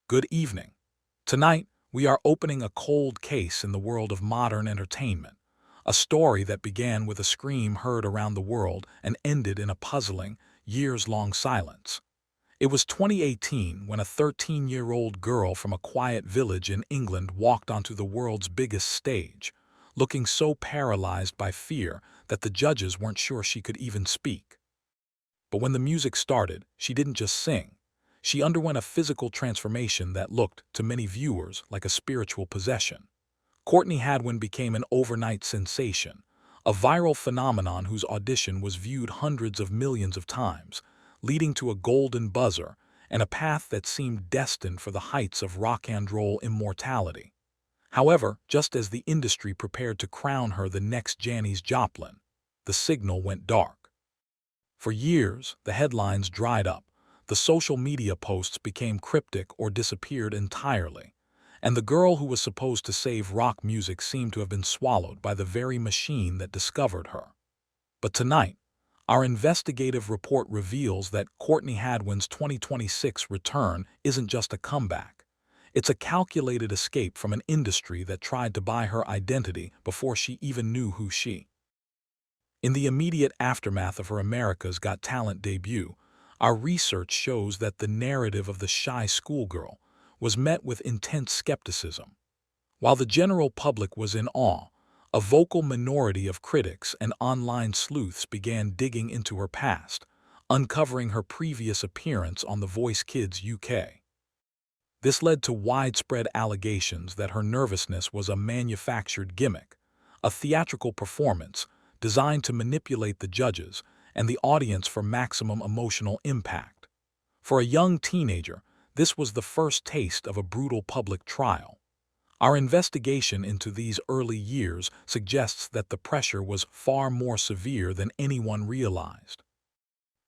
Good evening. Tonight, we are opening a cold case in the world of modern entertainment, a story that began with a scream heard around the world and ended in a puzzling, years-long silence. It was 2018 when a 13-year-old girl from a quiet village in England walked onto the world's biggest stage, looking so paralyzed by fear that the judges weren't sure she could even speak. But when the music started, she didn't just sing. She underwent a physical transformation that looked, to many viewers, like a spiritual possession. Courtney Hadwin became an overnight sensation, a viral phenomenon whose audition was viewed hundreds of millions of times, leading to a golden buzzer and a path that seemed destined for the heights of rock and roll immortality. However, just as the industry prepared to crown her the next Janis Joplin, the signal went dark. For years, the headlines dried up, the social media posts became cryptic or disappeared entirely, and the girl who was supposed to save rock music seemed to have been swallowed by the very machine that discovered her. But tonight, our investigative report reveals that Courtney Hadwin's 2026 return isn't just a comeback. It's a calculated escape from an industry that tried to buy her identity before she even knew who she. In the immediate aftermath of her America's Got Talent debut, our research shows that the narrative of the shy schoolgirl was met with intense skepticism. While the general public was in awe, a vocal minority of critics and online sleuths began digging into her past, uncovering her previous appearance on The Voice Kids UK. This led to widespread allegations that her nervousness was a manufactured gimmick, a theatrical performance designed to manipulate the judges and the audience for maximum emotional impact. For a young teenager, this was the first taste of a brutal public trial. Our investigation into these early years suggests that the pressure was far more severe than anyone realized.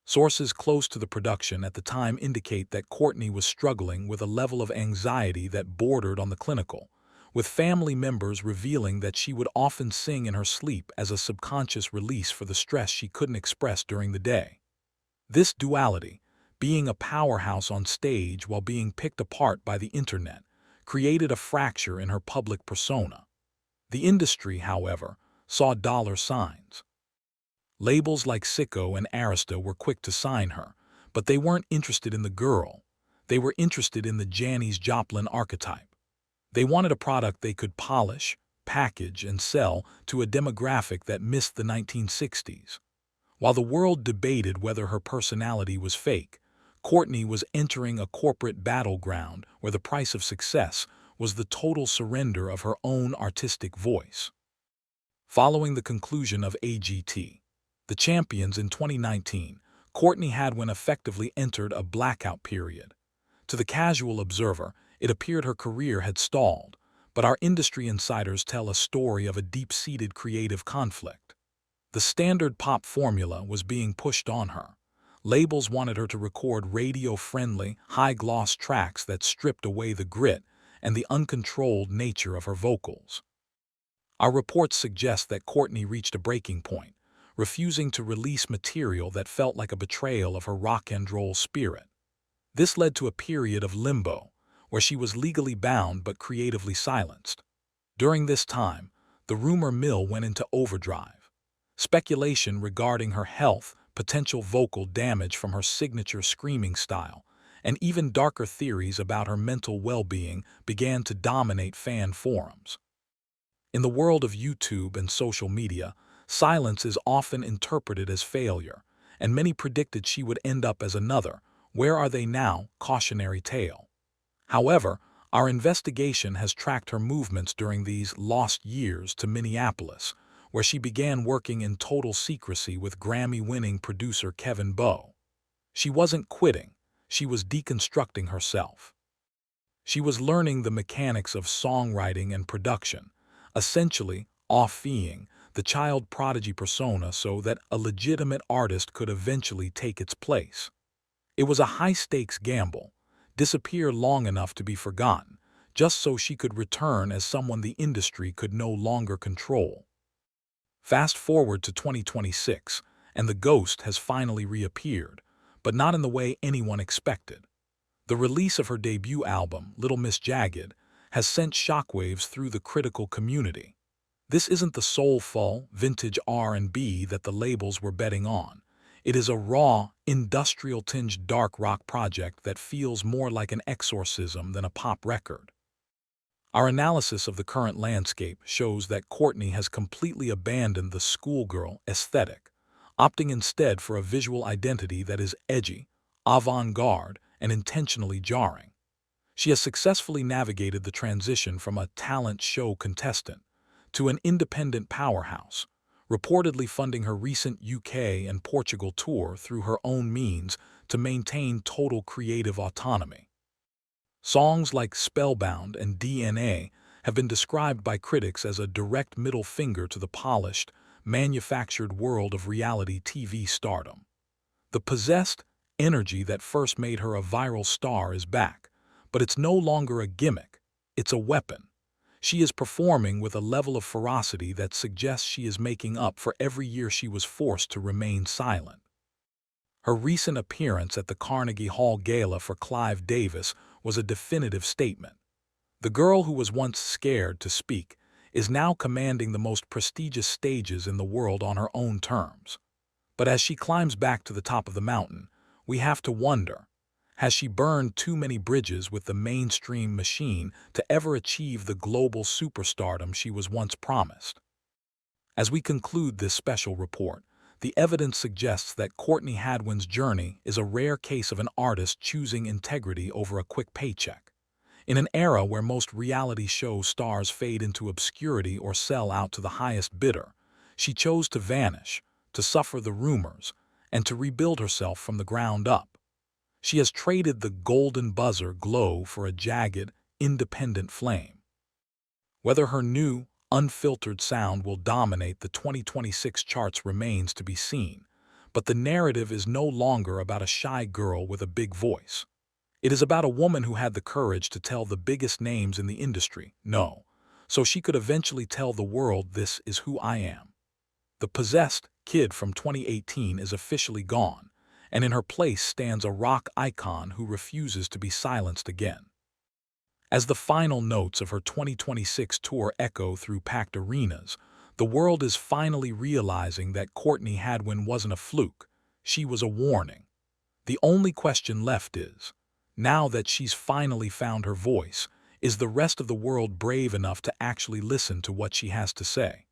Sources close to the production at the time indicate that Courtney was struggling with a level of anxiety that bordered on the clinical, with family members revealing that she would often sing in her sleep as a subconscious release for the stress she couldn't express during the day. This duality, being a powerhouse on stage while being picked apart by the internet, created a fracture in her public persona. The industry, however, saw dollar signs. Labels like Syco and Arista were quick to sign her, but they weren't interested in the girl. They were interested in the Janis Joplin archetype. They wanted a product they could polish, package, and sell to a demographic that missed the 1960s. While the world debated whether her personality was fake, Courtney was entering a corporate battleground where the price of success was the total surrender of her own artistic voice. Following the conclusion of AGT, The Champions in 2019, Courtney Hadwin effectively entered a blackout period. To the casual observer, it appeared her career had stalled, but our industry insiders tell a story of a deep-seated creative conflict. The standard pop formula was being pushed on her. Labels wanted her to record radio-friendly, high-gloss tracks that stripped away the grit and the uncontrolled nature of her vocals. Our reports suggest that Courtney reached a breaking point, refusing to release material that felt like a betrayal of her rock and roll spirit. This led to a period of limbo, where she was legally bound but creatively silenced. During this time, the rumor mill went into overdrive. Speculation regarding her health, potential vocal damage from her signature screaming style, and even darker theories about her mental well-being began to dominate fan forums. In the world of YouTube and social media, silence is often interpreted as failure, and many predicted she would end up as another "Where are they now?" cautionary tale. However, our investigation has tracked her movements during these lost years to Minneapolis, where she began working in total secrecy with Grammy-winning producer Kevin Bowe. She wasn't quitting, she was deconstructing herself. She was learning the mechanics of songwriting and production, essentially off-being the child prodigy persona so that a legitimate artist could eventually take its place. It was a high-stakes gamble, disappear long enough to be forgotten, just so she could return as someone the industry could no longer control. Fast forward to 2026, and the ghost has finally reappeared, but not in the way anyone expected. The release of her debut album, Little Miss Jagged, has sent shockwaves through the critical community. This isn't the soulful, vintage R&B that the labels were betting on. It is a raw, industrial-tinged dark rock project that feels more like an exorcism than a pop record. Our analysis of the current landscape shows that Courtney has completely abandoned the schoolgirl aesthetic, opting instead for a visual identity that is edgy, avant-garde, and intentionally jarring. She has successfully navigated the transition from a talent show contestant to an independent powerhouse, reportedly funding her recent UK and Portugal tour through her own means to maintain total creative autonomy. Songs like Spellbound and DNA have been described by critics as a direct middle finger to the polished, manufactured world of reality TV stardom. The possessed energy that first made her a viral star is back, but it's no longer a gimmick, it's a weapon. She is performing with a level of ferocity that suggests she is making up for every year she was forced to remain silent. Her recent appearance at the Carnegie Hall Gala for Clive Davis was a definitive statement. The girl who was once scared to speak is now commanding the most prestigious stages in the world on her own terms. But as she climbs back to the top of the mountain, we have to wonder, has she burned too many bridges with the mainstream machine to ever achieve the global superstardom she was once promised? As we conclude this special report, the evidence suggests that Courtney Hadwin's journey is a rare case of an artist choosing integrity over a quick paycheck. In an era where most reality show stars fade into obscurity or sell out to the highest bidder, she chose to vanish, to suffer the rumors, and to rebuild herself from the ground up. She has traded the golden buzzer glow for a jagged, independent flame. Whether her new, unfiltered sound will dominate the 2026 charts remains to be seen, but the narrative is no longer about a shy girl with a big voice. It is about a woman who had the courage to tell the biggest names in the industry no, so she could eventually tell the world, this is who I am. The possessed kid from 2018 is officially gone, and in her place stands a rock icon who refuses to be silenced again. As the final notes of her 2026 tour echo through packed arenas, the world is finally realizing that Courtney Hadwin wasn't a fluke, she was a warning. The only question left is, now that she's finally found her voice, is the rest of the world brave enough to actually listen to what she has to say?